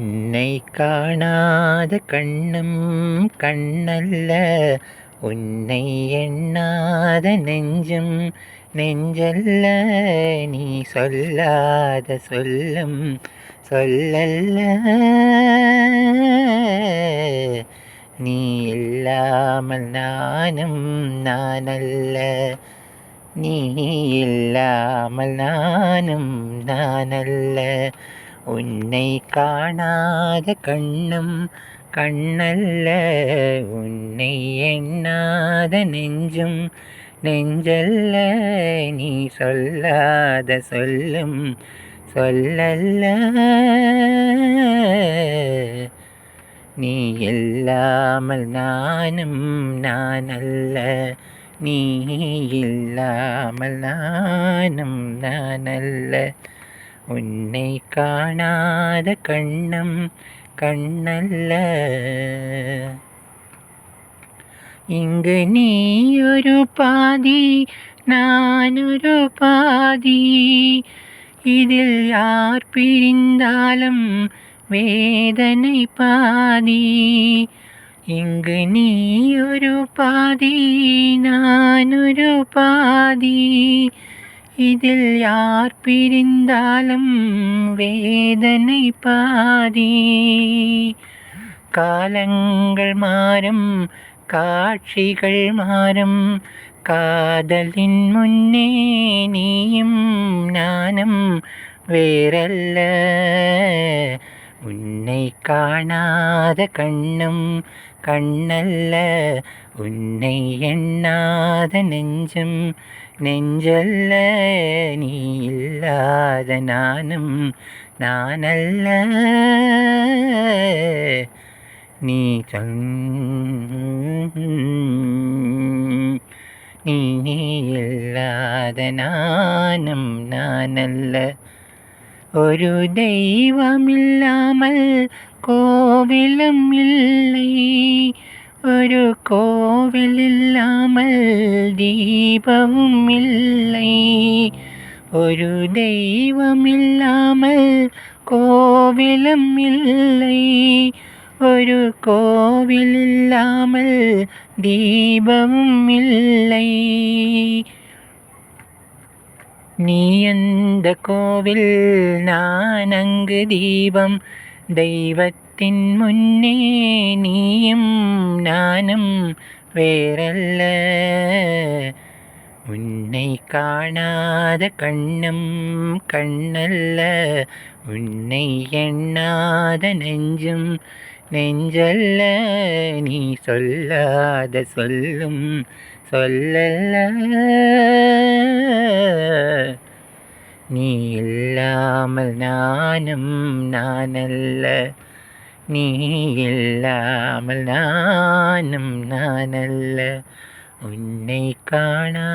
உன்னை காணாத கண்ணும் கண்ணல்ல, உன்னை எண்ணாத நெஞ்சும் நெஞ்சல்ல. நீ சொல்லாத சொல்லும் சொல்லல்ல, நீ இல்லாமல் நானும் நானல்ல. நீ இல்லாமல் நானும் நானல்ல. உன்னை காணாத கண்ணும் கண்ணல்ல, உன்னை எண்ணாத நெஞ்சும் நெஞ்சல்ல. நீ சொல்லாத சொல்லும் சொல்லல்ல, நீ இல்லாமல் நானும் நானல்ல. நீ இல்லாமல் நானும் நானல்ல. உன்னை காணாத கண்ணும் கண்ணல்ல. இங்கு நீ ஒரு பாதி, நான் ஒரு பாதி. இதில் யார் பிரிந்தாலும் வேதனை பாதி. இங்கு நீ ஒரு பாதி, நான் ஒரு பாதி. இதில் யார் பிரிந்தாலும் வேதனை பாதி. காலங்கள் மாறும், காட்சிகள் மாறும். காதலின் முன்னே நீயும் நானும் வேறல்ல. உன்னை காணாத கண்ணும் கண்ணல்ல, உன்னை எண்ணாத நெஞ்சும் நெஞ்சல்ல. நீ இல்லாத நானும் நானல்ல. நீ நீ இல்லாத நானும் நானல்ல. ஒரு தெய்வமில்லாமல் கோவிலும் இல்லை, ஒரு கோவில் இல்லாமல் தீபமும் இல்லை. ஒரு தெய்வமில்லாமல் கோவிலும் இல்லை, ஒரு கோவில் இல்லாமல் தீபமும் இல்லை. நீ அந்த கோவில், நான் அங்கு தீபம். தெய்வத்தின் முன்னே நீயும் நானும் வேறல்ல. உன்னை காணாத கண்ணும் கண்ணல்ல, உன்னை எண்ணாத நெஞ்சும் நெஞ்சல்ல. நீ சொல்லாத சொல்லும் சொல்லல்ல, நீ இல்லாமல் நானும் நானல்ல. நீ இல்லாமல் நானும் நானல்ல. உன்னை காணா